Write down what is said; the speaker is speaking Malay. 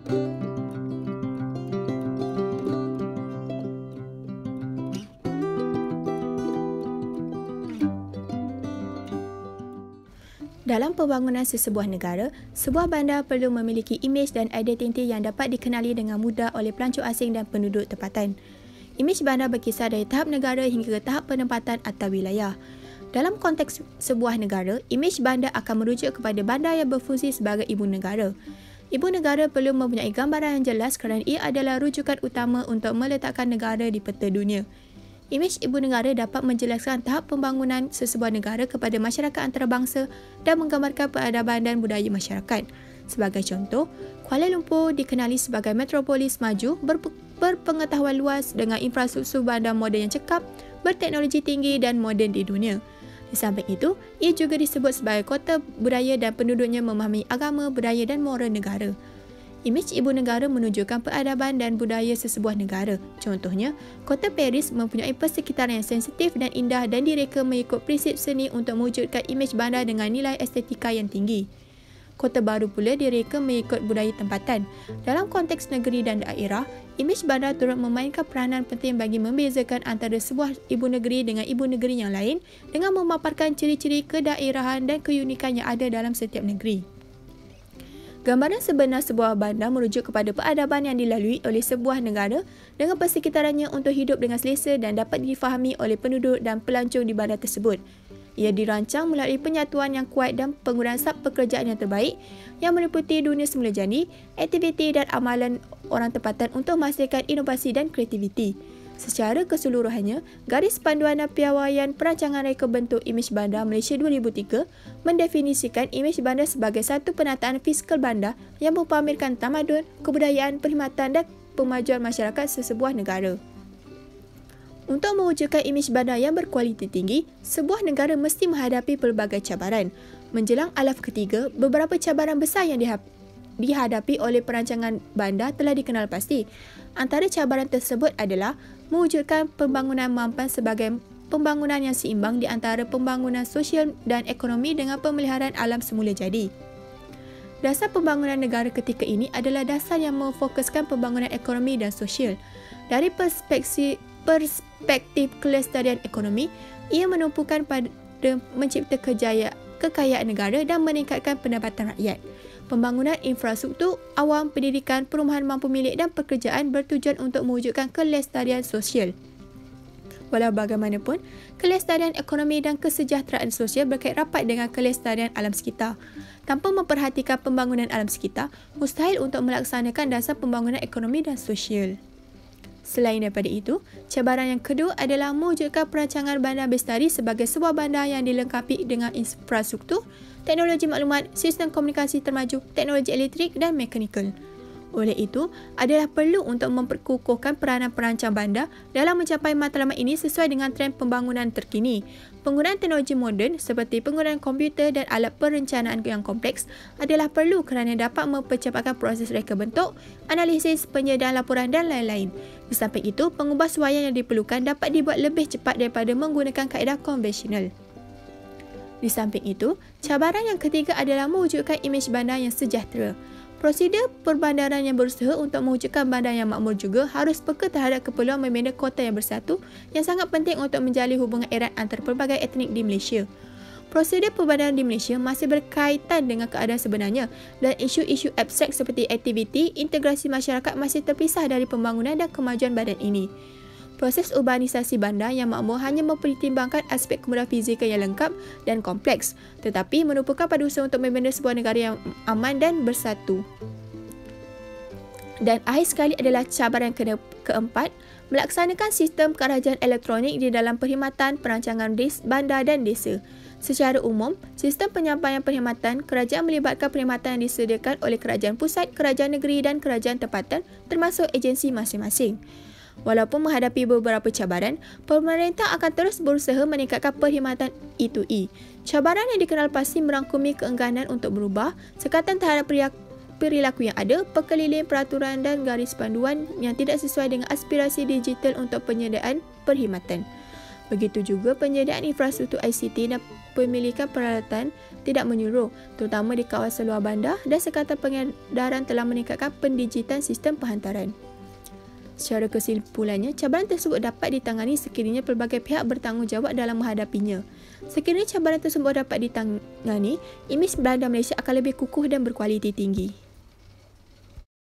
Dalam pembangunan sesebuah negara, sebuah bandar perlu memiliki imej dan identiti yang dapat dikenali dengan mudah oleh pelancong asing dan penduduk tempatan. Imej bandar berkisar dari tahap negara hingga ke tahap penempatan atau wilayah. Dalam konteks sebuah negara, imej bandar akan merujuk kepada bandar yang berfungsi sebagai ibu negara. Ibu negara perlu mempunyai gambaran yang jelas kerana ia adalah rujukan utama untuk meletakkan negara di peta dunia. Imej ibu negara dapat menjelaskan tahap pembangunan sesebuah negara kepada masyarakat antarabangsa dan menggambarkan peradaban dan budaya masyarakat. Sebagai contoh, Kuala Lumpur dikenali sebagai metropolis maju, berpengetahuan luas dengan infrastruktur bandar moden yang cekap, berteknologi tinggi dan moden di dunia. Di samping itu, ia juga disebut sebagai kota budaya dan penduduknya memahami agama, budaya dan moral negara. Imej ibu negara menunjukkan peradaban dan budaya sesebuah negara. Contohnya, kota Paris mempunyai persekitaran yang sensitif dan indah dan direka mengikut prinsip seni untuk mewujudkan imej bandar dengan nilai estetika yang tinggi. Kota Baru pula direka mengikut budaya tempatan. Dalam konteks negeri dan daerah, imej bandar turut memainkan peranan penting bagi membezakan antara sebuah ibu negeri dengan ibu negeri yang lain dengan memaparkan ciri-ciri kedaerahan dan keunikan yang ada dalam setiap negeri. Gambaran sebenar sebuah bandar merujuk kepada peradaban yang dilalui oleh sebuah negara dengan persekitarannya untuk hidup dengan selesa dan dapat difahami oleh penduduk dan pelancong di bandar tersebut. Ia dirancang melalui penyatuan yang kuat dan penggunaan sub pekerjaan yang terbaik yang meliputi dunia semula jadi, aktiviti dan amalan orang tempatan untuk menghasilkan inovasi dan kreativiti. Secara keseluruhannya, Garis Panduan dan Piawaian Perancangan Reka Bentuk Imej Bandar Malaysia 2003 mendefinisikan imej bandar sebagai satu penataan fiskal bandar yang mempamerkan tamadun, kebudayaan, perkhidmatan dan pemajuan masyarakat sesebuah negara. Untuk mewujudkan imej bandar yang berkualiti tinggi, sebuah negara mesti menghadapi pelbagai cabaran. Menjelang alaf ketiga, beberapa cabaran besar yang dihadapi oleh perancangan bandar telah dikenal pasti. Antara cabaran tersebut adalah mewujudkan pembangunan mampan sebagai pembangunan yang seimbang di antara pembangunan sosial dan ekonomi dengan pemeliharaan alam semula jadi. Dasar pembangunan negara ketika ini adalah dasar yang memfokuskan pembangunan ekonomi dan sosial. Dari perspektif kelestarian ekonomi, ia menumpukan pada mencipta kekayaan negara dan meningkatkan pendapatan rakyat. Pembangunan infrastruktur, awam, pendidikan, perumahan mampu milik dan pekerjaan bertujuan untuk mewujudkan kelestarian sosial. Walau bagaimanapun, kelestarian ekonomi dan kesejahteraan sosial berkait rapat dengan kelestarian alam sekitar. Tanpa memperhatikan pembangunan alam sekitar, mustahil untuk melaksanakan dasar pembangunan ekonomi dan sosial. Selain daripada itu, cabaran yang kedua adalah mewujudkan perancangan bandar bestari sebagai sebuah bandar yang dilengkapi dengan infrastruktur, teknologi maklumat, sistem komunikasi termaju, teknologi elektrik dan mekanikal. Oleh itu, adalah perlu untuk memperkukuhkan peranan perancang bandar dalam mencapai matlamat ini sesuai dengan trend pembangunan terkini. Penggunaan teknologi moden seperti penggunaan komputer dan alat perencanaan yang kompleks adalah perlu kerana dapat mempercepatkan proses reka bentuk, analisis, penyediaan laporan dan lain-lain. Di samping itu, pengubahsuaian yang diperlukan dapat dibuat lebih cepat daripada menggunakan kaedah konvensional. Di samping itu, cabaran yang ketiga adalah mewujudkan imej bandar yang sejahtera. Prosedur perbandaran yang berusaha untuk mewujudkan bandar yang makmur juga harus peka terhadap keperluan membina kota yang bersatu yang sangat penting untuk menjalin hubungan erat antara pelbagai etnik di Malaysia. Prosedur perbandaran di Malaysia masih berkaitan dengan keadaan sebenarnya dan isu-isu abstrak seperti aktiviti integrasi masyarakat masih terpisah dari pembangunan dan kemajuan badan ini. Proses urbanisasi bandar yang makmur hanya mempertimbangkan aspek kemudahan fizikal yang lengkap dan kompleks, tetapi menumpukan pada usaha untuk membina sebuah negara yang aman dan bersatu. Dan akhir sekali adalah cabaran keempat, melaksanakan sistem kerajaan elektronik di dalam perkhidmatan perancangan bandar dan desa. Secara umum, sistem penyampaian perkhidmatan kerajaan melibatkan perkhidmatan yang disediakan oleh kerajaan pusat, kerajaan negeri dan kerajaan tempatan termasuk agensi masing-masing. Walaupun menghadapi beberapa cabaran, pemerintah akan terus berusaha meningkatkan perkhidmatan E2E. Cabaran yang dikenal pasti merangkumi keengganan untuk berubah, sekatan terhadap perilaku yang ada, perkeliling peraturan dan garis panduan yang tidak sesuai dengan aspirasi digital untuk penyediaan perkhidmatan. Begitu juga penyediaan infrastruktur ICT dan kepemilikan peralatan tidak menyeluruh, terutama di kawasan luar bandar, dan sekatan pengedaran telah meningkatkan pendigitan sistem penghantaran. Secara kesimpulannya, cabaran tersebut dapat ditangani sekiranya pelbagai pihak bertanggungjawab dalam menghadapinya. Sekiranya cabaran tersebut dapat ditangani, imej bandar Malaysia akan lebih kukuh dan berkualiti tinggi.